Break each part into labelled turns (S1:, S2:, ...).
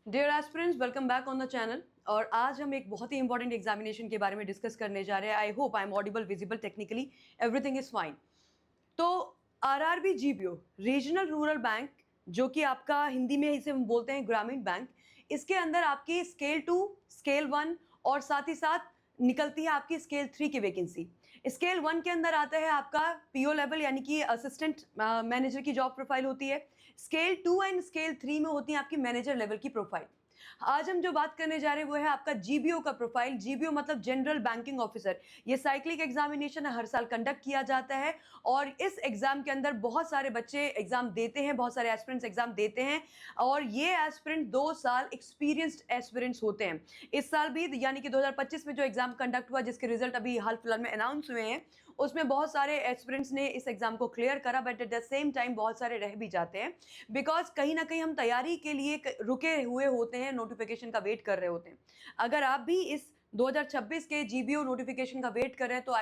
S1: Dear aspirants, welcome back on the channel. और आज हम एक बहुत ही इंपॉर्टेंट एग्जामिनेशन के बारे में डिस्कस करने जा रहे हैं। I hope I am audible, visible, technically everything is fine. तो RRB GPO regional rural bank, जो कि आपका हिंदी में इसे हम बोलते हैं ग्रामीण बैंक, इसके अंदर आपकी स्केल 2, स्केल 1 और साथ ही साथ निकलती है आपकी स्केल 3 की वैकेंसी। स्केल 1 के अंदर आता है आपका पीओ लेवल यानी कि असिस्टेंट मैनेजर की जॉब प्रोफाइल होती है। स्केल 2 एंड स्केल 3 में होती है आपकी मैनेजर लेवल की प्रोफाइल। आज हम जो बात करने जा रहे हैं वो है आपका जीबीओ का प्रोफाइल। जीबीओ मतलब जनरल बैंकिंग ऑफिसर। ये साइक्लिक एग्जामिनेशन हर साल कंडक्ट किया जाता है और इस एग्जाम के अंदर बहुत सारे बच्चे एग्जाम देते हैं, बहुत सारे एस्पिरेंट्स एग्जाम देते हैं और ये एस्पिरेंट 2 साल एक्सपीरियंस्ड एस्पिरेंट्स होते हैं। इस साल भी यानी कि 2025 में जो एग्जाम कंडक्ट हुआ, जिसके रिजल्ट अभी हाल फिलहाल में अनाउंस हुए हैं, उसमें बहुत सारे एस्पिरेंट्स ने इस एग्जाम को क्लियर करा, but at the same time बहुत सारे रह भी जाते हैं बिकॉज कहीं ना कहीं हम तैयारी के लिए रुके हुए होते हैं, नोटिफिकेशन का वेट कर रहे होते हैं। अगर आप भी इस 2026 के जीबीओ नोटिफिकेशन का वेट कर रहे हैं तो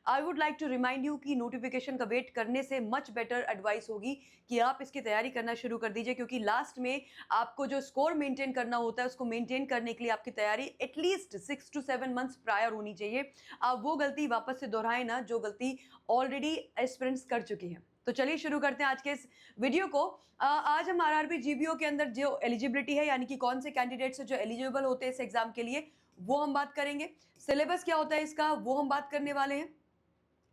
S1: I would like to remind you कि नोटिफिकेशन का वेट करने से मच बेटर एडवाइस होगी कि आप इसकी तैयारी करना शुरू कर दीजिए, क्योंकि लास्ट में आपको जो स्कोर मेंटेन करना होता है उसको मेंटेन करने के लिए आपकी तैयारी एटलीस्ट 6 to 7 मंथ्स प्रायर होनी चाहिए। आप वो गलती वापस से दोहराएं ना जो गलती ऑलरेडी एस्पिरेंट्स कर चुकी हैं। तो चलिए शुरू करते हैं आज के इस वीडियो को। आज हम आरआरबी जीबीओ के अंदर जो एलिजिबिलिटी है, यानी कि कौन से कैंडिडेट्स जो एलिजिबल होते हैं इस एग्जाम के लिए, वो हम बात करेंगे। सिलेबस क्या होता है इसका, वो हम बात करने वाले हैं।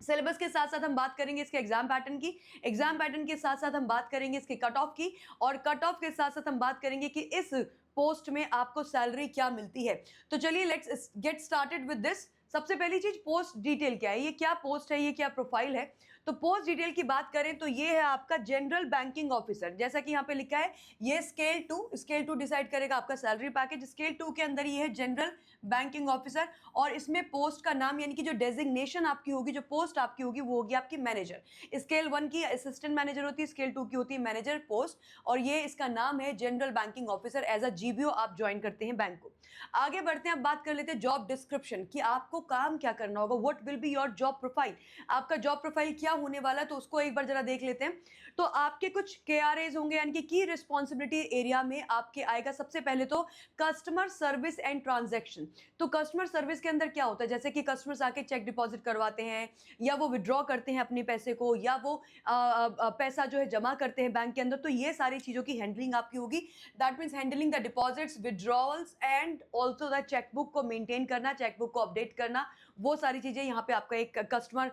S1: सिलेबस के साथ साथ हम बात करेंगे इसके एग्जाम पैटर्न की। एग्जाम पैटर्न के साथ साथ हम बात करेंगे इसके कट ऑफ की, और कट ऑफ के साथ साथ हम बात करेंगे कि इस पोस्ट में आपको सैलरी क्या मिलती है। तो चलिए let's get started with this. सबसे पहली चीज, पोस्ट डिटेल क्या है, ये क्या पोस्ट है, ये क्या प्रोफाइल है। तो पोस्ट डिटेल की बात करें तो ये है आपका जनरल बैंकिंग ऑफिसर। जैसा कि यहाँ पे लिखा है, ये स्केल टू डिसाइड करेगा आपका सैलरी पैकेज। स्केल 2 के अंदर ये है जनरल बैंकिंग ऑफिसर, और इसमें पोस्ट का नाम यानी कि जो डेजिग्नेशन आपकी होगी, जो पोस्ट आपकी होगी, वो होगी आपकी मैनेजर। स्केल 1 की असिस्टेंट मैनेजर होती है, स्केल 2 की होती है मैनेजर पोस्ट, और ये इसका नाम है general banking officer. As a GBO आप ज्वाइन करते हैं बैंक को। आगे बढ़ते हैं, अब बात कर लेते हैं जॉब डिस्क्रिप्शन कि आपको काम क्या करना होगा। What will be your job profile, आपका जॉब प्रोफाइल क्या होने वाला है, तो उसको एक बार जरा देख लेते हैं। तो आपके कुछ केआरएज होंगे, यानी कि की रिस्पॉन्सिबिलिटी एरिया में आपके आएगा सबसे पहले तो कस्टमर सर्विस एंड ट्रांजैक्शन। तो कस्टमर सर्विस के अंदर क्या होता है, जैसे कि कस्टमर्स आके चेक डिपॉजिट करवाते हैं, या वो विड्रॉ करते हैं अपने पैसे को, या वो पैसा जो है जमा करते हैं बैंक के अंदर, तो ये सारी चीजों की हैंडलिंग आपकी होगी। That means handling the deposits, withdrawals and also the chequebook को मेंटेन करना, चेकबुक को अपडेट करना, वो सारी चीजें यहाँ पे आपका एक कस्टमर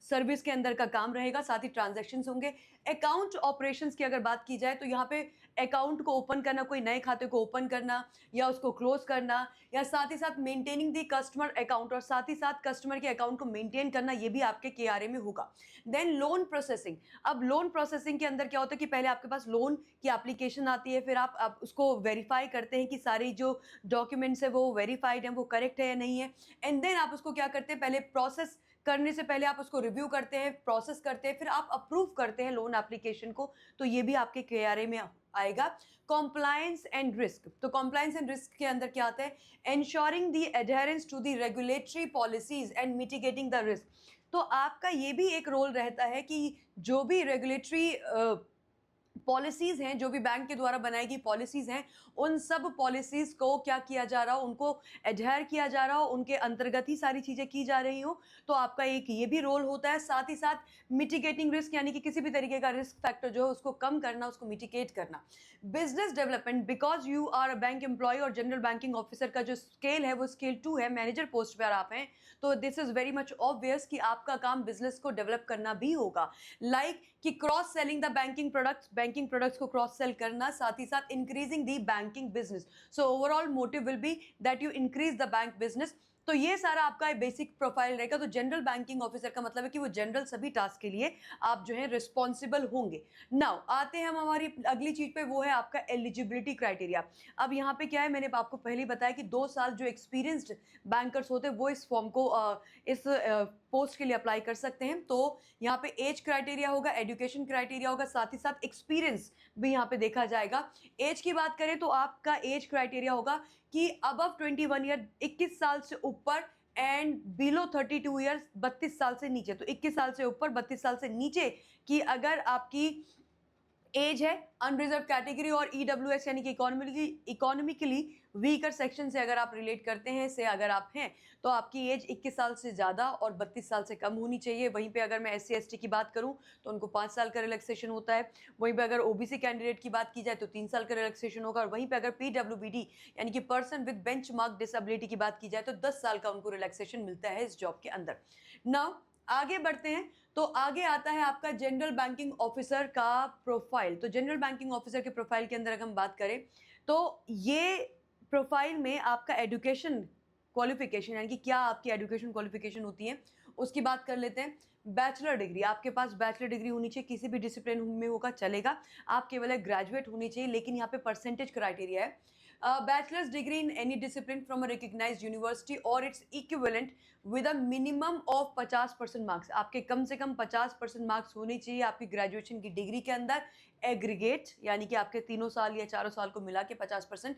S1: सर्विस के अंदर का काम रहेगा। साथ ही ट्रांजैक्शंस होंगे। अकाउंट ऑपरेशंस की अगर बात की जाए तो यहाँ पे अकाउंट को ओपन करना, कोई नए खाते को ओपन करना या उसको क्लोज करना, या साथ ही साथ मेंटेनिंग दी कस्टमर अकाउंट, और साथ ही साथ कस्टमर के अकाउंट को मेंटेन करना, ये भी आपके केआरए में होगा। Then loan processing. अब लोन प्रोसेसिंग के अंदर क्या होता है कि पहले आपके पास लोन की एप्लीकेशन आती है, फिर आप उसको वेरीफाई करते हैं कि सारी जो डॉक्यूमेंट्स है वो वेरीफाइड है, वो करेक्ट है या नहीं है। एंड देन आप उसको क्या करते हैं, पहले प्रोसेस करने से पहले आप उसको रिव्यू करते हैं, प्रोसेस करते हैं, फिर आप अप्रूव करते हैं लोन एप्लीकेशन को। तो ये भी आपके केआरए में आएगा। Compliance and risk. तो कॉम्प्लायंस एंड रिस्क के अंदर क्या आता है, ensuring the adherence to the regulatory policies and mitigating the risk. तो आपका ये भी एक रोल रहता है कि जो भी रेगुलेटरी पॉलिसीज हैं, जो भी बैंक के द्वारा बनाई गई पॉलिसीज हैं, उन सब पॉलिसीज को क्या किया जा रहा हो, उनको एडहेयर किया जा रहा हो, उनके अंतर्गत ही सारी चीजें की जा रही हो। तो आपका एक ये भी रोल होता है। साथ ही साथ मिटिगेटिंग रिस्क, यानी कि किसी भी तरीके का रिस्क फैक्टर जो है उसको कम करना, उसको मिटिगेट करना। Business development, because you are a bank employ और जनरल बैंकिंग ऑफिसर का जो स्केल है वो स्केल 2 है, मैनेजर पोस्ट पर आप हैं, तो this is very much obvious कि आपका काम बिजनेस को डेवलप करना भी होगा। लाइक कि cross selling the banking products को क्रॉस सेल करना, साथ ही साथ increasing the banking business. So overall motive will be that you increase the bank business. तो ये सारा आपका बेसिक प्रोफाइल रहेगा। तो जनरल बैंकिंग ऑफिसर का मतलब है कि वो जनरल सभी टास्क के लिए आप जो है रिस्पॉन्सिबल होंगे। नाउ आते हैं हम हमारी अगली चीज पे, वो है आपका एलिजिबिलिटी क्राइटेरिया। अब यहाँ पे क्या है, मैंने आपको पहले ही बताया कि 2 साल जो एक्सपीरियंस्ड बैंकर्स होते हैं वो इस फॉर्म को इस पोस्ट के लिए अप्लाई कर सकते हैं। तो यहाँ पे एज क्राइटेरिया होगा, एजुकेशन क्राइटेरिया होगा, साथ ही साथ एक्सपीरियंस भी यहाँ पे देखा जाएगा। एज की बात करें तो आपका एज क्राइटेरिया होगा कि अबव 21 ईयर, 21 साल से ऊपर, एंड बिलो 32 ईयर्स, 32 साल से नीचे। तो 21 साल से ऊपर, 32 साल से नीचे की अगर आपकी एज है, अनरिजर्व कैटेगरी और ईडब्ल्यूएस यानी कि इकोनॉमिकली वीकर सेक्शन से अगर आप रिलेट करते हैं से अगर आप हैं तो आपकी एज 21 साल से ज़्यादा और 32 साल से कम होनी चाहिए। वहीं पे अगर मैं एससी एसटी की बात करूं तो उनको 5 साल का रिलैक्सेशन होता है। वहीं पे अगर ओबीसी कैंडिडेट की बात की जाए तो 3 साल का रिलैक्सेशन होगा। और वहीं पे अगर पीडब्ल्यूबीडी यानी कि person with bench mark disability की बात की जाए तो 10 साल का उनको रिलैक्सेशन मिलता है इस जॉब के अंदर। नाउ आगे बढ़ते हैं तो आगे आता है आपका जनरल बैंकिंग ऑफिसर का प्रोफाइल। तो जनरल बैंकिंग ऑफिसर के प्रोफाइल के अंदर अगर हम बात करें तो ये प्रोफाइल में आपका एजुकेशन क्वालिफिकेशन यानी कि क्या आपकी एजुकेशन क्वालिफिकेशन होती है उसकी बात कर लेते हैं। बैचलर डिग्री, आपके पास बैचलर डिग्री होनी चाहिए, किसी भी डिसिप्लिन में होगा चलेगा। आप केवल एक ग्रेजुएट होनी चाहिए, लेकिन यहाँ पे परसेंटेज क्राइटेरिया है bachelor's degree in any discipline from a recognized university or its equivalent with a minimum of 50% marks. आपके कम से कम 50% मार्क्स होने चाहिए आपकी ग्रेजुएशन की डिग्री के अंदर। एग्रीगेट यानी कि आपके 3 साल या 4 साल को मिला के 50%।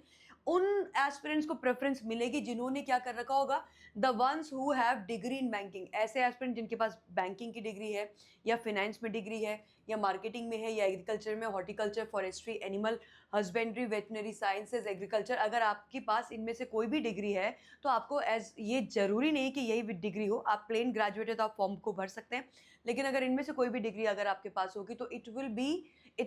S1: उन एस्पिरेंट्स को प्रेफरेंस मिलेगी जिन्होंने क्या कर रखा होगा, the ones who have degree in banking. ऐसे एस्पिरेंट जिनके पास बैंकिंग की डिग्री है या फिनेंस में डिग्री है या मार्केटिंग में है या एग्रीकल्चर में, horticulture, forestry, animal husbandry, veterinary sciences, agriculture, अगर आपके पास इनमें से कोई भी डिग्री है तो आपको एज ये जरूरी नहीं कि यही डिग्री हो। आप प्लेन ग्रेजुएट है तो आप फॉर्म को भर सकते हैं, लेकिन अगर इनमें से कोई भी डिग्री अगर आपके पास होगी तो इट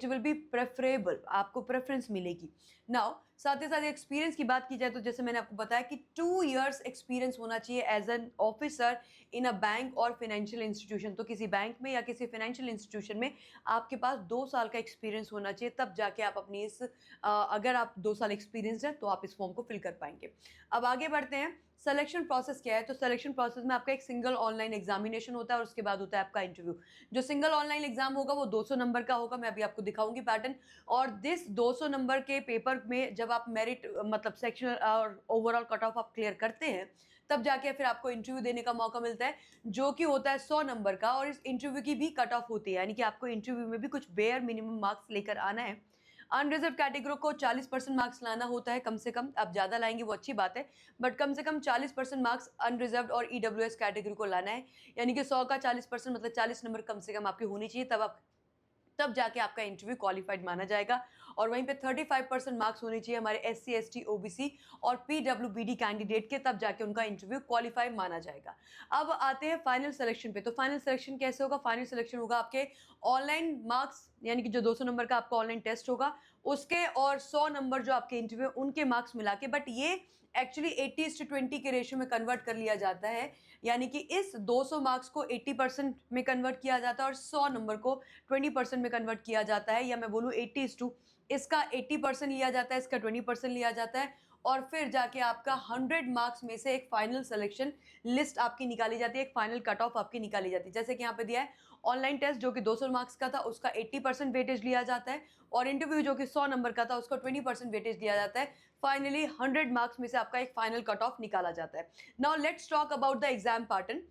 S1: विल बी प्रेफरेबल, आपको प्रेफरेंस मिलेगी। नाउ साथ ही साथ एक्सपीरियंस की बात की जाए तो जैसे मैंने आपको बताया कि 2 इयर्स एक्सपीरियंस होना चाहिए as an officer in a bank और फाइनेंशियल इंस्टीट्यूशन। तो किसी बैंक में या किसी फाइनेंशियल इंस्टीट्यूशन में आपके पास 2 साल का एक्सपीरियंस होना चाहिए, तब जाके आप अपनी इस अगर आप 2 साल एक्सपीरियंस है तो आप इस फॉर्म को फिल कर पाएंगे। अब आगे बढ़ते हैं, सिलेक्शन प्रोसेस क्या है। तो सिलेक्शन प्रोसेस में आपका एक सिंगल ऑनलाइन एग्जामिनेशन होता है और उसके बाद होता है आपका इंटरव्यू। जो सिंगल ऑनलाइन एग्जाम होगा वो 200 नंबर का होगा, मैं अभी आपको दिखाऊंगी पैटर्न। और दिस 200 नंबर के पेपर में जब आप मेरिट मतलब सेक्शनल और ओवरऑल कट ऑफ आप क्लियर करते हैं तब जाके फिर आपको इंटरव्यू देने का मौका मिलता है, जो कि होता है 100 नंबर का। और इस इंटरव्यू की भी कट ऑफ होती है, यानी कि आपको इंटरव्यू में भी कुछ बेयर मिनिमम मार्क्स लेकर आना है। अनरिजर्व कैटेगरी को 40% मार्क्स लाना होता है कम से कम। आप ज़्यादा लाएंगे वो अच्छी बात है, बट कम से कम 40% मार्क्स अनरिजर्व और ईडब्ल्यूएस कैटेगरी को लाना है। यानी कि 100 का 40% मतलब 40 नंबर कम से कम आपकी होनी चाहिए, तब जाके आपका इंटरव्यू क्वालिफाइड माना जाएगा। और वहीं पे 35% मार्क्स होने चाहिए हमारे एससी एसटी ओबीसी और पीडब्ल्यूबीडी कैंडिडेट के, तब जाके उनका इंटरव्यू क्वालिफाई माना जाएगा। अब आते हैं फाइनल सिलेक्शन पे। तो फाइनल सिलेक्शन कैसे होगा, फाइनल सिलेक्शन होगा आपके ऑनलाइन मार्क्स यानी कि जो 200 नंबर का आपका ऑनलाइन टेस्ट होगा उसके और 100 नंबर जो आपके इंटरव्यू उनके मार्क्स मिला के। बट ये एक्चुअली 80:20 के रेशियो में कन्वर्ट कर लिया जाता है, यानी कि इस 200 मार्क्स को 80% में कन्वर्ट किया जाता है और 100 नंबर को 20% में कन्वर्ट किया जाता है। या मैं बोलूँ 80:2, इसका 80% लिया जाता है, इसका 20% लिया जाता है। और फिर जाके आपका 100 मार्क्स में से एक फाइनल सिलेक्शन लिस्ट आपकी निकाली जाती है, एक फाइनल कट ऑफ आपकी निकाली जाती है। जैसे कि यहाँ पे दिया है ऑनलाइन टेस्ट जो कि 200 मार्क्स का था उसका 80% वेटेज लिया जाता है, और इंटरव्यू जो कि 100 नंबर का था उसका 20% वेटेज लिया जाता है। फाइनली 100 मार्क्स में से आपका एक फाइनल कट ऑफ निकाला जाता है। Now let's talk about the exam pattern.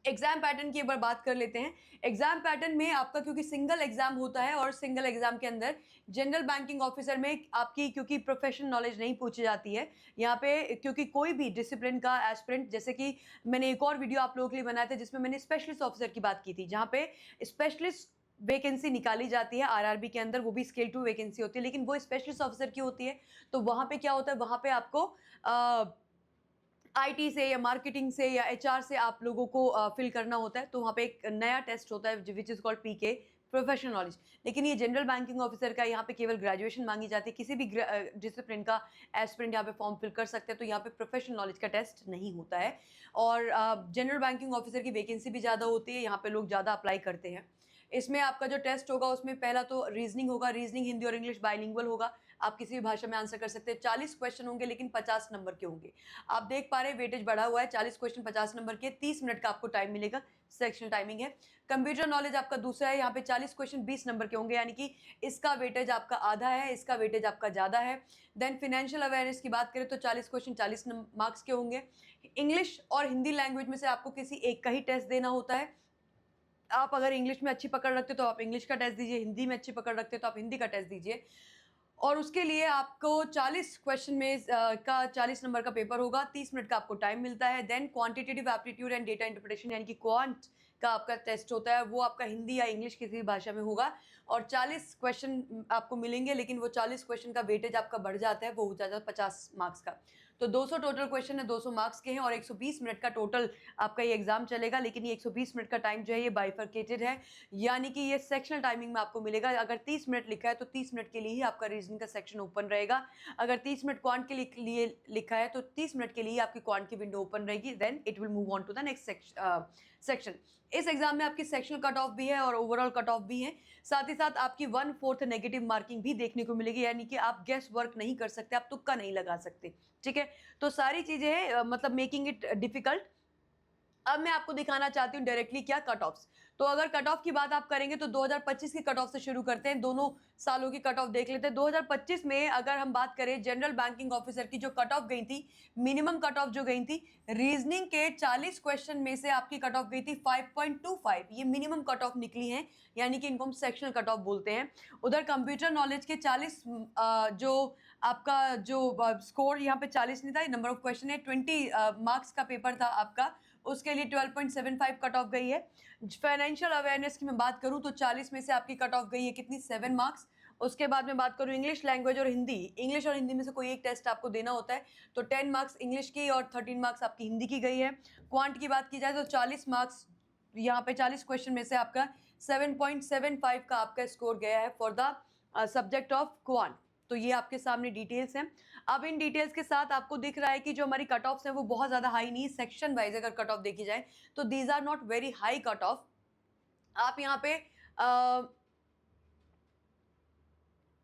S1: Exam pattern की एक बार बात कर लेते हैं। एग्जाम पैटर्न में आपका क्योंकि सिंगल एग्जाम होता है और सिंगल एग्जाम के अंदर जनरल बैंकिंग ऑफिसर में आपकी क्योंकि प्रोफेशनल नॉलेज नहीं पूछी जाती है यहाँ पे, क्योंकि कोई भी डिसिप्लिन का एस्पिरेंट, जैसे कि मैंने एक और वीडियो आप लोगों के लिए बनाया था जिसमें मैंने स्पेशलिस्ट ऑफिसर की बात की थी, जहाँ पे स्पेशलिस्ट वैकेंसी निकाली जाती है आरआरबी के अंदर, वो भी स्केल 2 वैकेंसी होती है, लेकिन वो स्पेशलिस्ट ऑफिसर की होती है। तो वहाँ पे क्या होता है, वहाँ पे आपको आईटी से या मार्केटिंग से या एचआर से आप लोगों को फिल करना होता है। तो वहाँ पे एक नया टेस्ट होता है which is called PK, professional knowledge. लेकिन ये जनरल बैंकिंग ऑफिसर का यहाँ पे केवल ग्रेजुएशन मांगी जाती है, किसी भी डिसिप्लिन का एस्पिरेंट यहाँ पे फॉर्म फिल कर सकते हैं। तो यहाँ पे प्रोफेशनल नॉलेज का टेस्ट नहीं होता है। और जनरल बैंकिंग ऑफिसर की वैकेंसी भी ज़्यादा होती है, यहाँ पे लोग ज़्यादा अप्लाई करते हैं। इसमें आपका जो टेस्ट होगा उसमें पहला तो रीजनिंग होगा, रीजनिंग हिंदी और इंग्लिश बाइलिंगुअल होगा, आप किसी भी भाषा में आंसर कर सकते हैं। 40 क्वेश्चन होंगे लेकिन 50 नंबर के होंगे। आप देख पा रहे हैं वेटेज बढ़ा हुआ है, 40 क्वेश्चन 50 नंबर के, 30 मिनट का आपको टाइम मिलेगा, सेक्शनल टाइमिंग है। कंप्यूटर नॉलेज आपका दूसरा है, यहाँ पे 40 क्वेश्चन 20 नंबर के होंगे, यानी कि इसका वेटेज आपका आधा है, इसका वेटेज आपका ज़्यादा है। देन फिनेंशियल अवेयरनेस की बात करें तो 40 क्वेश्चन 40 मार्क्स के होंगे। इंग्लिश और हिंदी लैंग्वेज में से आपको किसी एक का ही टेस्ट देना होता है। आप अगर इंग्लिश में अच्छी पकड़ रखते हो तो आप इंग्लिश का टेस्ट दीजिए, हिंदी में अच्छी पकड़ रखते हो तो आप हिंदी का टेस्ट दीजिए। और उसके लिए आपको 40 क्वेश्चन में का 40 नंबर का पेपर होगा, 30 मिनट का आपको टाइम मिलता है। Then quantitative aptitude and data interpretation यानी कि क्वांट का आपका टेस्ट होता है, वो आपका हिंदी या इंग्लिश किसी भी भाषा में होगा और 40 क्वेश्चन आपको मिलेंगे, लेकिन वो 40 क्वेश्चन का वेटेज आपका बढ़ जाता है, वो हो जाता है 50 मार्क्स का। तो 200 टोटल क्वेश्चन है, 200 मार्क्स के हैं और 120 मिनट का टोटल आपका ये एग्जाम चलेगा। लेकिन ये 120 मिनट का टाइम जो है ये बाइफरकेटेड है, यानी कि ये सेक्शनल टाइमिंग में आपको मिलेगा। अगर 30 मिनट लिखा है तो 30 मिनट के लिए ही आपका रीजनिंग का सेक्शन ओपन रहेगा। अगर 30 मिनट क्वांट के लिए लिखा है तो 30 मिनट के लिए आपकी क्वांट की विंडो ओपन रहेगी, then it will move on to the next section. इस एग्जाम में आपकी सेक्शनल कट ऑफ भी है और ओवरऑल कट ऑफ भी है। साथ ही साथ आपकी 1/4 नेगेटिव मार्किंग भी देखने को मिलेगी, यानी कि आप गेस वर्क नहीं कर सकते, आप तुक्का नहीं लगा सकते। ठीक है, तो सारी चीजें हैं मतलब मेकिंग इट डिफिकल्ट। अब मैं आपको दिखाना चाहती हूँ डायरेक्टली क्या कट ऑफ्स। तो अगर कट ऑफ की बात आप करेंगे तो 2025 की कट ऑफ से शुरू करते हैं, दोनों सालों की कट ऑफ देख लेते हैं। 2025 में अगर हम बात करें जनरल बैंकिंग ऑफिसर की जो कट ऑफ गई थी, मिनिमम कट ऑफ जो गई थी, रीजनिंग के 40 क्वेश्चन में से आपकी कट ऑफ गई थी 5.25, ये मिनिमम कट ऑफ निकली है, यानी कि इनको हम सेक्शनल कट ऑफ बोलते हैं। उधर कंप्यूटर नॉलेज के 40 जो आपका जो स्कोर यहाँ पे 40 नहीं था, नंबर ऑफ क्वेश्चन है, 20 मार्क्स का पेपर था आपका, उसके लिए 12.75 कट ऑफ गई है। फाइनेंशियल अवेयरनेस की मैं बात करूं तो 40 में से आपकी कट ऑफ गई है कितनी, 7 मार्क्स। उसके बाद मैं बात करूं इंग्लिश लैंग्वेज और हिंदी, इंग्लिश और हिंदी में से कोई एक टेस्ट आपको देना होता है, तो 10 मार्क्स इंग्लिश की और 13 मार्क्स आपकी हिंदी की गई है। क्वांट की बात की जाए तो 40 मार्क्स, यहाँ पे 40 क्वेश्चन में से आपका 7.75 का आपका स्कोर गया है for the subject of quant. तो ये आपके सामने डिटेल्स हैं। अब इन डिटेल्स के साथ आपको दिख रहा है कि जो हमारी कट ऑफ्स हैं वो बहुत ज़्यादा हाई नहीं, सेक्शन वाइज अगर कट ऑफ देखी जाए तो these are not very high cut off. आप यहाँ पे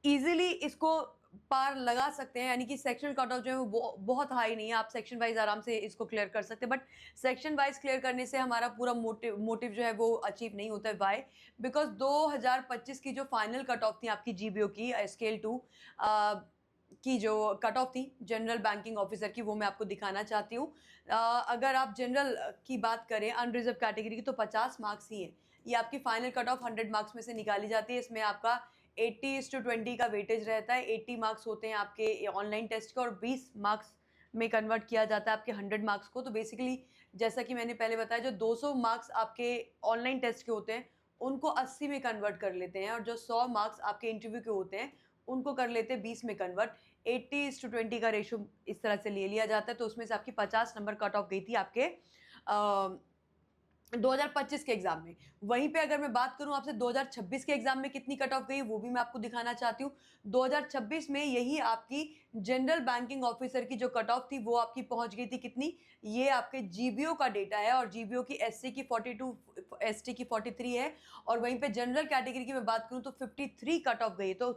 S1: इजीली इसको पार लगा सकते हैं, यानी कि सेक्शन कट ऑफ जो है वो बहुत हाई नहीं है, आप सेक्शन वाइज आराम से इसको क्लियर कर सकते हैं। बट सेक्शन वाइज क्लियर करने से हमारा पूरा मोटिव जो है वो अचीव नहीं होता है। वाई? बिकॉज 2025 की जो फाइनल कट ऑफ थी आपकी जीबीओ की स्केल 2 की जो कट ऑफ थी जनरल बैंकिंग ऑफिसर की, वो मैं आपको दिखाना चाहती हूँ। अगर आप जनरल की बात करें अनरिजर्व कैटेगरी की तो 50 मार्क्स ही है, ये आपकी फाइनल कट ऑफ 100 मार्क्स में से निकाली जाती है। इसमें आपका 80:20 का वेटेज रहता है, 80 मार्क्स होते हैं आपके ऑनलाइन टेस्ट के और 20 मार्क्स में कन्वर्ट किया जाता है आपके 100 मार्क्स को। तो बेसिकली जैसा कि मैंने पहले बताया, जो 200 मार्क्स आपके ऑनलाइन टेस्ट के होते हैं उनको 80 में कन्वर्ट कर लेते हैं, और जो 100 मार्क्स आपके इंटरव्यू के होते हैं उनको कर लेते हैं 20 में कन्वर्ट। 80:20 का रेशो इस तरह से ले लिया जाता है। तो उसमें से आपकी 50 नंबर कट ऑफ गई थी आपके 2025 के एग्जाम में। वहीं पे अगर मैं बात करूं आपसे 2026 के एग्जाम में कितनी कट ऑफ गई, वो भी मैं आपको दिखाना चाहती हूँ। 2026 में यही आपकी जनरल बैंकिंग ऑफिसर की जो कट ऑफ थी वो आपकी पहुंच गई थी कितनी, ये आपके जीबीओ का डेटा है, और जीबीओ की एससी की 42, एसटी की 43 है, और वहीं पे जनरल कैटेगरी की मैं बात करूं तो 53 कट ऑफ गई। तो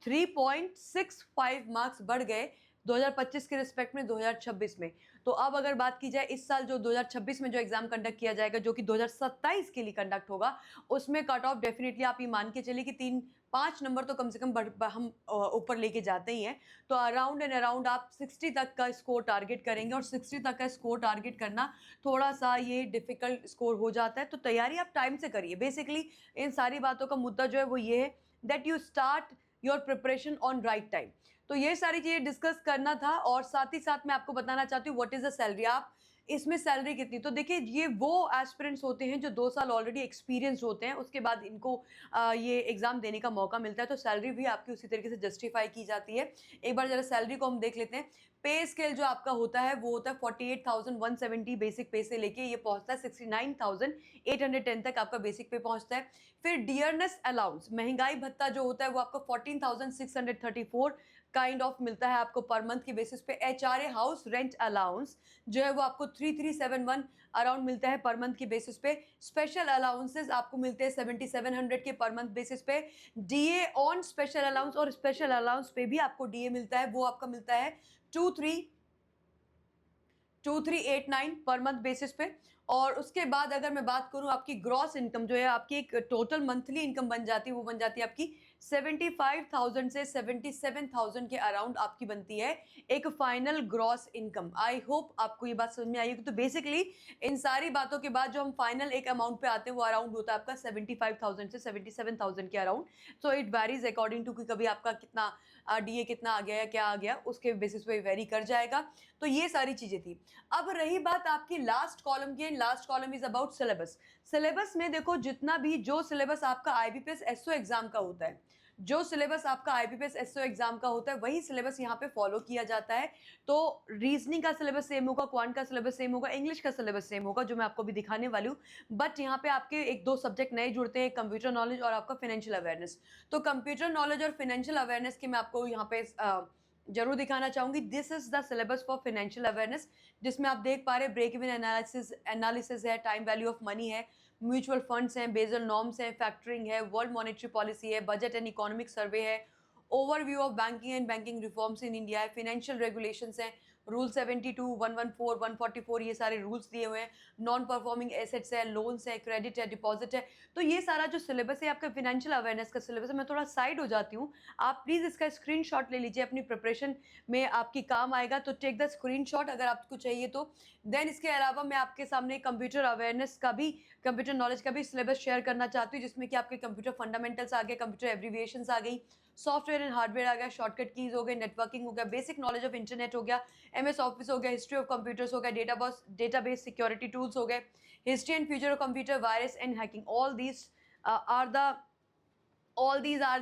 S1: 3.65 मार्क्स बढ़ गए 2025 के रिस्पेक्ट में 2026 में। तो अब अगर बात की जाए इस साल जो 2026 में जो एग्जाम कंडक्ट किया जाएगा, जो कि 2027 के लिए कंडक्ट होगा, उसमें कट ऑफ डेफिनेटली आप ये मान के चलिए कि 3-5 नंबर तो कम से कम हम ऊपर लेके जाते ही हैं। तो अराउंड एंड अराउंड आप 60 तक का स्कोर टारगेट करेंगे, और 60 तक का स्कोर टारगेट करना थोड़ा सा ये डिफिकल्ट स्कोर हो जाता है। तो तैयारी आप टाइम से करिए। बेसिकली इन सारी बातों का मुद्दा जो है वो ये है that you start your preparation on right time. तो ये सारी चीज़ें डिस्कस करना था, और साथ ही साथ मैं आपको बताना चाहती हूँ व्हाट इज़ द सैलरी, आप इसमें सैलरी कितनी। तो देखिए, ये वो एस्पिरेंट्स होते हैं जो 2 साल ऑलरेडी एक्सपीरियंस होते हैं, उसके बाद इनको ये एग्ज़ाम देने का मौका मिलता है, तो सैलरी भी आपकी उसी तरीके से जस्टिफाई की जाती है। एक बार ज़रा सैलरी को हम देख लेते हैं। पे स्केल जो आपका होता है वो होता है 48,170 बेसिक पे से लेके ये पहुंचता है 69,810 तक आपका बेसिक पे पहुंचता है। फिर डियरनेस अलाउंस, महंगाई भत्ता जो होता है वो आपको 14,634 काइंड ऑफ मिलता है आपको पर मंथ की बेसिस पे। एचआरए हाउस रेंट अलाउंस जो है वो आपको 3371 अराउंड मिलता है पर मंथ की बेसिस पे। स्पेशल अलाउंसेस आपको मिलते हैं 7700 के पर मंथ बेसिस पे। डीए ऑन स्पेशल अलाउंस, और स्पेशल अलाउंस पे भी आपको डीए मिलता है, वो आपका मिलता है 2389 पर मंथ बेसिस पे। और उसके बाद अगर मैं बात करूं आपकी ग्रॉस इनकम जो है आपकी एक टोटल मंथली इनकम बन जाती है, वो बन जाती है आपकी 75,000 से 77,000 के अराउंड आपकी बनती है एक final gross income. I hope आपको ये बात समझ में आई होगी। तो बेसिकली इन सारी बातों के बाद जो हम फाइनल एक अमाउंट पे आते हैं वो अराउंड होता है आपका 75,000 से 77,000 के around. So it varies according to कि कभी आपका कितना डीए कितना आ गया या क्या आ गया, उसके बेसिस पे वेरी कर जाएगा। तो ये सारी चीजें थी। अब रही बात आपकी लास्ट कॉलम की, last column is about syllabus. Syllabus में देखो जितना भी जो सिलेबस आपका आईबीपीएस एसओ एग्जाम का होता है, जो सिलेबस आपका आईबीपीएस एसओ एग्जाम का होता है वही सिलेबस यहाँ पे फॉलो किया जाता है। तो रीजनिंग का सिलेबस सेम होगा, क्वांट का सिलेबस सेम होगा, इंग्लिश का सिलेबस सेम होगा, जो मैं आपको भी दिखाने वाली हूँ। बट यहाँ पे आपके एक दो सब्जेक्ट नए जुड़ते हैं, कंप्यूटर नॉलेज और आपका फाइनेंशियल अवेयरनेस। तो कंप्यूटर नॉलेज और फाइनेंशियल अवेयरनेस के मैं आपको यहाँ पे जरूर दिखाना चाहूंगी। This is the syllabus for financial awareness, जिसमें आप देख पा रहे हैं ब्रेक इवन एनालिसिस है, टाइम वैल्यू ऑफ मनी है, म्यूचुअल फंड्स हैं, बेसल नॉर्म्स हैं, फैक्टरिंग है, वर्ल्ड मॉनेटरी पॉलिसी है, बजट एंड इकोनॉमिक सर्वे है, overview of banking and banking reforms in India है, फाइनेंशियल रेगुलेशंस हैं, रूल 72, 114, 144, ये सारे रूल्स दिए हुए हैं, नॉन परफॉर्मिंग एसेट्स है, लोन्स है, क्रेडिट है, डिपॉजिट है। तो ये सारा जो सिलेबस है आपका फाइनेंशियल अवेयरनेस का सिलेबस है। मैं थोड़ा साइड हो जाती हूँ, आप प्लीज़ इसका स्क्रीनशॉट ले लीजिए, अपनी प्रिपरेशन में आपकी काम आएगा। तो टेक द स्क्रीनशॉट अगर आपको चाहिए तो। देन इसके अलावा मैं आपके सामने कंप्यूटर अवेयरनेस का भी, कंप्यूटर नॉलेज का भी सिलेबस शेयर करना चाहती हूँ, जिसमें कि आपके कंप्यूटर फंडामेंटल्स आ गए, कंप्यूटर एब्रीविएशंस आ गई, सॉफ्टवेयर एंड हार्डवेयर आ गया, शॉर्टकट कीज हो गए, नेटवर्किंग हो गया, बेसिक नॉलेज ऑफ इंटरनेट हो गया, एमएस ऑफिस हो गया, हिस्ट्री ऑफ कंप्यूटर्स हो गया, डेटाबेस सिक्योरिटी टूल्स हो गए, history and future of computer, virus and hacking. All these are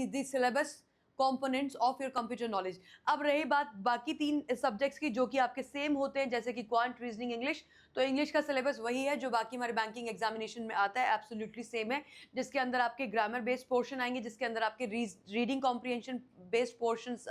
S1: the syllabus components of your computer knowledge। अब रही बात बाकी तीन सब्जेक्ट्स की जो कि आपके सेम होते हैं, जैसे कि क्वांट, रीजनिंग, इंग्लिश। तो इंग्लिश का सिलेबस वही है जो बाकी हमारे बैंकिंग एग्जामिनेशन में आता है, एब्सोल्युटली सेम है, जिसके अंदर आपके ग्रामर बेस्ड पोर्शन आएंगे, जिसके अंदर आपके reading comprehension based portions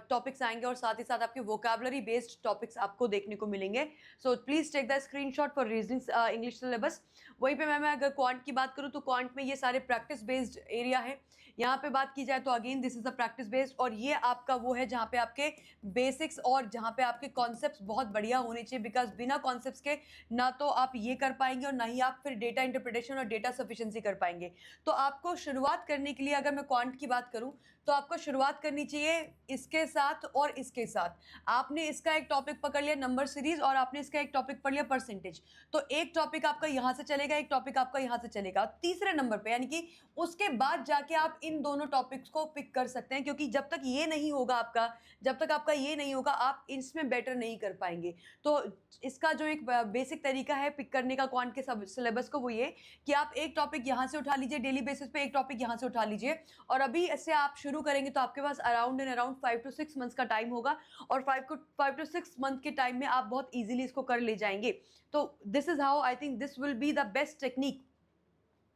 S1: topics आएंगे, और साथ ही साथ आपके वोकैबुलरी बेस्ड टॉपिक्स आपको देखने को मिलेंगे। So please take the screenshot for reasoning English syllabus. वहीं पे मैं अगर क्वांट की बात करूँ तो क्वांट में ये सारे प्रैक्टिस बेस्ड एरिया है। यहाँ पे बात की जाए तो again this is the practice based, और ये आपका वो है जहाँ पे आपके बेसिक्स और जहाँ पे आपके कॉन्सेप्ट्स बहुत बढ़िया होने चाहिए, बिकॉज बिना कॉन्सेप्ट्स के ना तो आप ये कर पाएंगे और ना ही आप फिर डेटा इंटरप्रिटेशन और डेटा सफिशिएंसी कर पाएंगे। तो आपको शुरुआत करने के लिए अगर मैं क्वांट की बात करूँ तो आपको शुरुआत करनी चाहिए इसके साथ और इसके साथ। आपने इसका एक टॉपिक पकड़ लिया नंबर सीरीज, और आपने इसका एक टॉपिक पढ़ लिया परसेंटेज। तो एक टॉपिक आपका यहाँ से चलेगा, एक टॉपिक आपका यहाँ से चलेगा तीसरे नंबर पे, यानी कि उसके बाद जाके आप इन दोनों टॉपिक्स को पिक कर सकते हैं, क्योंकि जब तक ये नहीं होगा आपका, जब तक आपका ये नहीं होगा आप इसमें बेटर नहीं कर पाएंगे। तो इसका जो एक बेसिक तरीका है पिक करने का क्वांट के सब सिलेबस को, वो ये कि आप एक टॉपिक यहाँ से उठा लीजिए डेली बेसिस पे, एक टॉपिक यहाँ से उठा लीजिए, और अभी इससे आप शुरू करेंगे तो आपके पास अराउंड 5 to 6 मंथ्स का टाइम होगा, और 5 to 6 मंथ के टाइम में आप बहुत इजीली इसको कर ले जाएंगे। तो this is how I think this will be the best technique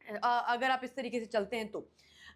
S1: अगर आप इस तरीके से चलते हैं तो।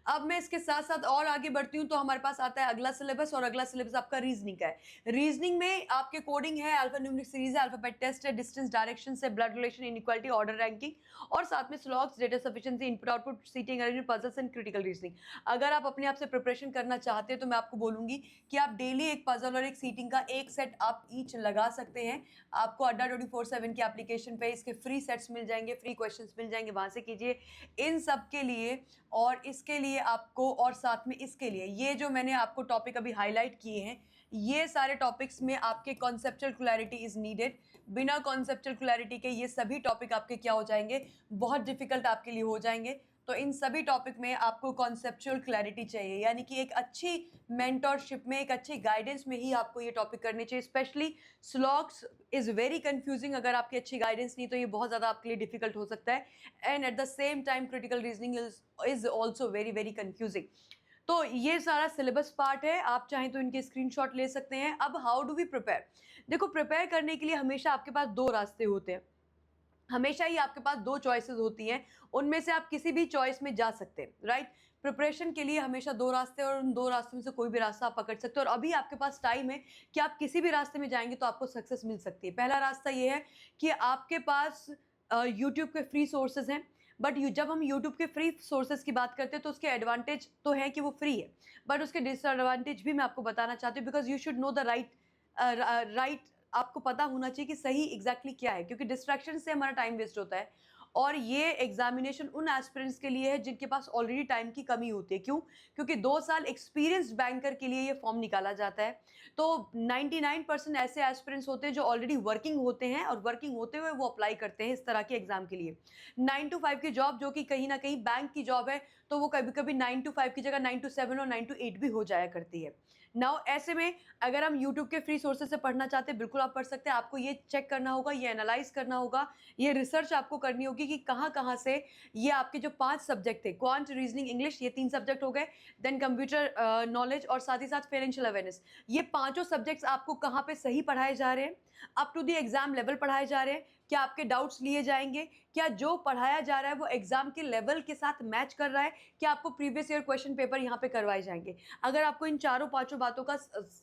S1: अब मैं इसके साथ साथ और आगे बढ़ती हूँ तो हमारे पास आता है अगला सिलेबस, और अगला सिलेबस आपका रीजनिंग का है। रीजनिंग में आपके कोडिंग है, अल्फान्यूमेरिक सीरीज है, अल्फाबेट टेस्ट है, डिस्टेंस डायरेक्शन है, blood relation, inequality, order ranking, और साथ में स्लॉग्स, data sufficiency, input output, seating arrangement, puzzles and critical reasoning. अगर आप अपने आप से प्रिपरेशन करना चाहते हैं तो मैं आपको बोलूंगी कि आप डेली एक पजल और एक सीटिंग का एक सेट आप ईच लगा सकते हैं। आपको अड्डा 24/7 की एप्लीकेशन पे इसके फ्री सेट्स मिल जाएंगे, फ्री क्वेश्चंस मिल जाएंगे, वहां से कीजिए इन सब के लिए। और इसके लिए आपको, और साथ में इसके लिए, ये जो मैंने आपको टॉपिक अभी हाईलाइट किए हैं, ये सारे टॉपिक्स में आपके कॉन्सेप्चुअल क्लैरिटी इज नीडेड। बिना कॉन्सेप्चुअल क्लैरिटी के ये सभी टॉपिक आपके क्या हो जाएंगे, बहुत डिफिकल्ट आपके लिए हो जाएंगे। तो इन सभी टॉपिक में आपको कॉन्सेप्चुअल क्लैरिटी चाहिए, यानी कि एक अच्छी मेंटरशिप में, एक अच्छी गाइडेंस में ही आपको ये टॉपिक करने चाहिए। स्पेशली स्लॉग्स इज़ वेरी कंफ्यूजिंग, अगर आपकी अच्छी गाइडेंस नहीं तो ये बहुत ज़्यादा आपके लिए डिफिकल्ट हो सकता है। And at the same time critical reasoning is also very very confusing. तो ये सारा सिलेबस पार्ट है, आप चाहें तो इनके स्क्रीनशॉट ले सकते हैं। अब हाउ डू वी प्रिपेयर? देखो, प्रिपेयर करने के लिए हमेशा आपके पास दो रास्ते होते हैं, हमेशा ही आपके पास दो चॉइसेस होती हैं, उनमें से आप किसी भी चॉइस में जा सकते हैं, राइट। प्रिपरेशन के लिए हमेशा दो रास्ते, और उन दो रास्तों में से कोई भी रास्ता आप पकड़ सकते हो, और अभी आपके पास टाइम है कि आप किसी भी रास्ते में जाएंगे तो आपको सक्सेस मिल सकती है। पहला रास्ता ये है कि आपके पास यूट्यूब के फ्री सोर्सेज हैं, बट जब हम यूट्यूब के फ्री सोर्सेज की बात करते हैं तो उसके एडवांटेज तो है कि वो फ्री है, बट उसके डिसएडवांटेज भी मैं आपको बताना चाहती हूँ, because you should know the right, आपको पता होना चाहिए कि सही एग्जैक्टली क्या है, क्योंकि डिस्ट्रैक्शन से हमारा टाइम वेस्ट होता है। और ये एग्जामिनेशन उन एस्पिरेंट्स के लिए है जिनके पास ऑलरेडी टाइम की कमी होती है। क्यों? क्योंकि 2 साल एक्सपीरियंस्ड बैंकर के लिए ये फॉर्म निकाला जाता है। तो 99% ऐसे एस्पिरेंट्स होते हैं जो ऑलरेडी वर्किंग होते हैं और वर्किंग होते हुए वो अप्लाई करते हैं इस तरह के एग्जाम के लिए। 9 टू 5 की जॉब जो कि कहीं न कहीं बैंक की जॉब है, तो वो कभी-कभी 9 टू 5 की जगह 9 टू 7 और 9 टू 8 भी हो जाया करती है। नाउ ऐसे में अगर हम यूट्यूब के फ्री सोर्सेज से पढ़ना चाहते हैं, बिल्कुल आप पढ़ सकते हैं। आपको ये चेक करना होगा, ये एनालाइज़ करना होगा, ये रिसर्च आपको करनी होगी कि कहाँ-कहाँ से ये आपके जो 5 सब्जेक्ट थे, क्वांट, रीजनिंग, इंग्लिश, ये 3 सब्जेक्ट हो गए, देन कंप्यूटर नॉलेज और साथ ही साथ फाइनेंशियल अवेयरनेस। ये पाँचों सब्जेक्ट्स आपको कहाँ पे सही पढ़ाए जा रहे हैं, up to the exam level पढ़ाए जा रहे हैं, क्या आपके डाउट्स लिए जाएँगे, क्या जो पढ़ाया जा रहा है वो एग्ज़ाम के लेवल के साथ मैच कर रहा है, क्या आपको प्रीवियस ईयर क्वेश्चन पेपर यहाँ पे करवाए जाएँगे। अगर आपको इन चारों पाँचों बातों का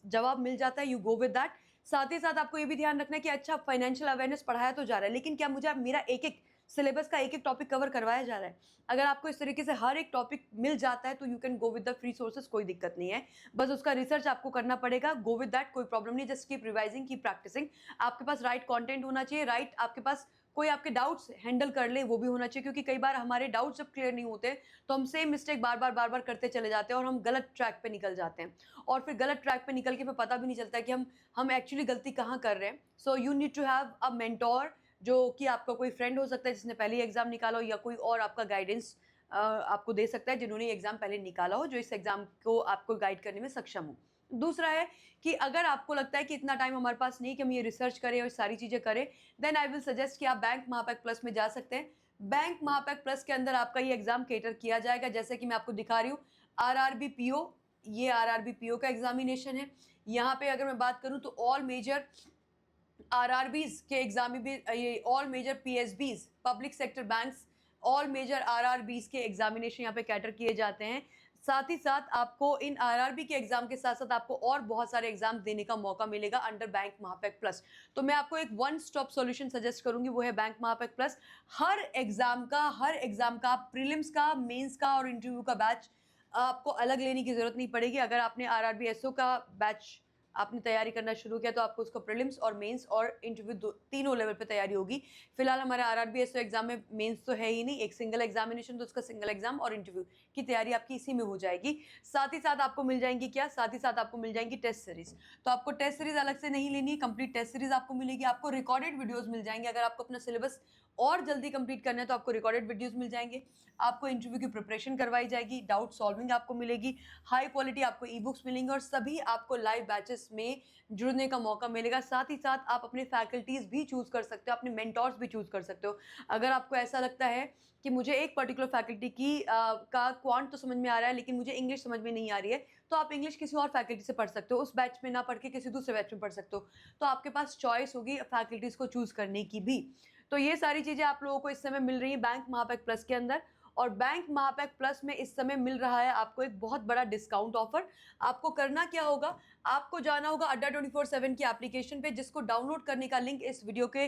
S1: जवाब मिल जाता है, यू गो विद दैट। साथ ही साथ आपको ये भी ध्यान रखना है कि अच्छा फाइनेंशियल अवेयरनेस पढ़ाया तो जा रहा है, लेकिन क्या मुझे अब मेरा एक-एक सिलेबस का एक-एक टॉपिक कवर करवाया जा रहा है? अगर आपको इस तरीके से हर एक टॉपिक मिल जाता है तो you can go with the free sources, कोई दिक्कत नहीं है। बस उसका रिसर्च आपको करना पड़ेगा, गो विद दैट, कोई प्रॉब्लम नहीं, just keep revising, keep practising. आपके पास राइट कंटेंट होना चाहिए, राइट आपके पास कोई आपके डाउट्स हैंडल कर ले वो भी होना चाहिए, क्योंकि कई बार हमारे डाउट्स जब क्लियर नहीं होते तो हम सेम मिस्टेक बार-बार करते चले जाते हैं और हम गलत ट्रैक पे निकल जाते हैं। और फिर गलत ट्रैक पे निकल के फिर पता भी नहीं चलता है कि हम एक्चुअली गलती कहाँ कर रहे हैं। So you need to have a mentor, जो कि आपका कोई फ्रेंड हो सकता है जिसने पहले ही एग्ज़ाम निकाला हो, या कोई और आपका गाइडेंस आपको दे सकता है जिन्होंने एग्ज़ाम पहले निकाला हो, जो इस एग्ज़ाम को आपको गाइड करने में सक्षम हो। दूसरा है कि अगर आपको लगता है कि इतना टाइम हमारे पास नहीं कि हम ये रिसर्च करें और सारी चीज़ें करें, देन आई विल सजेस्ट कि आप बैंक महापैक प्लस में जा सकते हैं। बैंक महापैक प्लस के अंदर आपका ये एग्ज़ाम कैटर किया जाएगा, जैसे कि मैं आपको दिखा रही हूँ, आरआरबी पीओ, ये आरआरबी पीओ का एग्ज़ामिनेशन है। यहाँ पे अगर मैं बात करूँ तो ऑल मेजर आरआरबीज़ के एग्ज़ाम में भी ये all major PSBs, public sector banks, all major RRBs के एग्ज़ामिनेशन यहाँ पे कैटर किए जाते हैं। साथ ही साथ आपको इन आरआरबी के एग्ज़ाम के साथ-साथ आपको और बहुत सारे एग्ज़ाम देने का मौका मिलेगा अंडर बैंक महापैक प्लस। तो मैं आपको एक वन स्टॉप सॉल्यूशन सजेस्ट करूँगी, वो है बैंक महापैक प्लस। हर एग्ज़ाम का प्रीलिम्स का, मेंस का और इंटरव्यू का बैच आपको अलग लेने की ज़रूरत नहीं पड़ेगी। अगर आपने आरआरबी एसओ का बैच आपने तैयारी करना शुरू किया तो आपको उसको प्रीलिम्स और मेंस और इंटरव्यू तीनों लेवल पे तैयारी होगी। फिलहाल हमारा आरआरबी एसओ एग्जाम में मेंस तो है ही नहीं, एक सिंगल एग्जामिनेशन, तो उसका सिंगल एग्जाम और इंटरव्यू की तैयारी आपकी इसी में हो जाएगी। साथ ही साथ आपको मिल जाएंगी क्या, साथ ही साथ आपको मिल जाएंगी टेस्ट सीरीज। तो आपको टेस्ट सीरीज अलग से नहीं लेनी है, कंप्लीट टेस्ट सीरीज आपको मिलेगी। आपको रिकॉर्डेड वीडियोज मिल जाएंगे, अगर आपको अपना सिलेबस और जल्दी कंप्लीट करना है तो आपको रिकॉर्डेड वीडियोज मिल जाएंगे। आपको इंटरव्यू की प्रिपरेशन करवाई जाएगी, डाउट सॉल्विंग आपको मिलेगी, हाई क्वालिटी आपको ई बुक्स मिलेंगे और सभी आपको लाइव बैचेस में जुड़ने का मौका मिलेगा। साथ ही साथ आप अपने फैकल्टीज़ भी चूज़ कर सकते हो, अपने मेंटर्स भी चूज़ कर सकते हो। अगर आपको ऐसा लगता है कि मुझे एक पर्टिकुलर फैकल्टी की का क्वांट तो समझ में आ रहा है लेकिन मुझे इंग्लिश समझ में नहीं आ रही है, तो आप इंग्लिश किसी और फैकल्टी से पढ़ सकते हो, उस बैच में ना पढ़ के किसी दूसरे बैच में पढ़ सकते हो। तो आपके पास चॉइस होगी फैकल्टीज़ को चूज़ करने की भी। तो ये सारी चीज़ें आप लोगों को इस समय मिल रही हैं बैंक महापैक प्लस के अंदर। और बैंक महापैक प्लस में इस समय मिल रहा है आपको एक बहुत बड़ा डिस्काउंट ऑफर। आपको करना क्या होगा, आपको जाना होगा अड्डा 24/7 की एप्लीकेशन पे, जिसको डाउनलोड करने का लिंक इस वीडियो के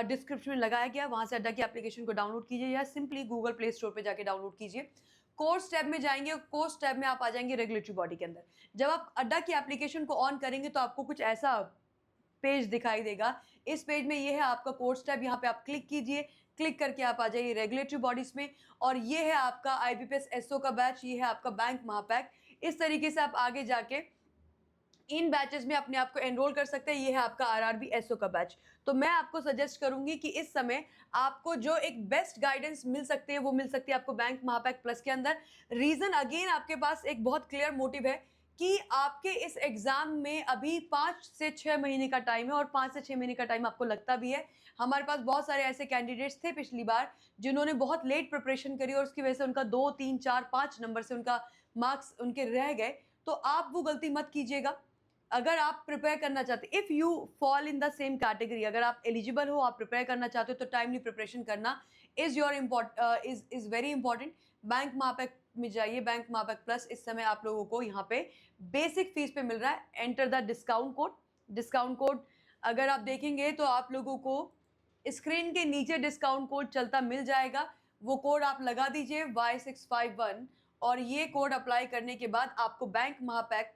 S1: डिस्क्रिप्शन में लगाया गया है। वहाँ से अड्डा की एप्लीकेशन को डाउनलोड कीजिए या सिंपली गूगल प्ले स्टोर पे जाके डाउनलोड कीजिए। कोर्स टैब में जाएंगे, कोर्स टैब में आप आ जाएंगे रेगुलेटरी बॉडी के अंदर। जब आप अड्डा की एप्लीकेशन को ऑन करेंगे तो आपको कुछ ऐसा पेज दिखाई देगा। इस पेज में ये है आपका कोर्स टैब, यहाँ पे आप क्लिक कीजिए, क्लिक करके आप आ जाइए रेगुलेटरी बॉडीज में और ये है आपका आईबीपीएस एसओ का बैच, ये है आपका बैंक महापैक। इस तरीके से आप आगे जाके इन बैचेस में अपने आप को एनरोल कर सकते हैं। ये है आपका आरआरबी एसओ का बैच। तो मैं आपको सजेस्ट करूंगी कि इस समय आपको जो एक बेस्ट गाइडेंस मिल सकती है वो मिल सकती है आपको बैंक महापैक प्लस के अंदर। रीजन अगेन आपके पास एक बहुत क्लियर मोटिव है कि आपके इस एग्जाम में अभी 5 से 6 महीने का टाइम है और 5 से 6 महीने का टाइम आपको लगता भी है। हमारे पास बहुत सारे ऐसे कैंडिडेट्स थे पिछली बार जिन्होंने बहुत लेट प्रिपरेशन करी और उसकी वजह से उनका 2, 3, 4, 5 नंबर से उनका मार्क्स उनके रह गए। तो आप वो गलती मत कीजिएगा। अगर आप प्रिपेयर करना चाहते, if you fall in the same category, अगर आप एलिजिबल हो, आप प्रिपेयर करना चाहते हो तो टाइमली प्रिपरेशन करना इज़ वेरी इंपॉर्टेंट। बैंक महापैक में जाइए, बैंक महापैक प्लस इस समय आप लोगों को यहाँ पे बेसिक फीस पे मिल रहा है। एंटर द डिस्काउंट कोड अगर आप देखेंगे तो आप लोगों को स्क्रीन के नीचे डिस्काउंट कोड चलता मिल जाएगा। वो कोड आप लगा दीजिए Y651 और ये कोड अप्लाई करने के बाद आपको बैंक महापैक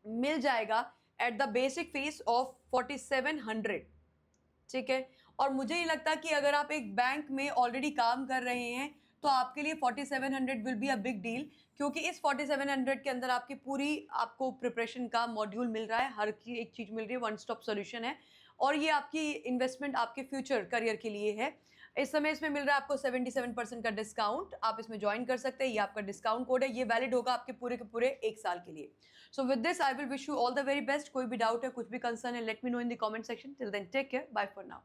S1: मिल जाएगा at the basic fees of 4700, ठीक है। और मुझे ये लगता है कि अगर आप एक बैंक में ऑलरेडी काम कर रहे हैं तो आपके लिए 4700 will be a big deal, क्योंकि इस 4700 के अंदर आपकी पूरी आपको प्रिपरेशन का मॉड्यूल मिल रहा है, हर की एक चीज़ मिल रही है, वन स्टॉप सॉल्यूशन है और ये आपकी इन्वेस्टमेंट आपके फ्यूचर करियर के लिए है। इस समय इसमें मिल रहा है आपको 77% का डिस्काउंट, आप इसमें ज्वाइन कर सकते हैं, ये आपका डिस्काउंट कोड है, ये वैलिड होगा आपके पूरे के पूरे 1 साल के लिए। So with this I will wish you all the very best. कोई भी डाउट है, कुछ भी कंसर्न है, let me know in the comment section. Till then take care, bye for now.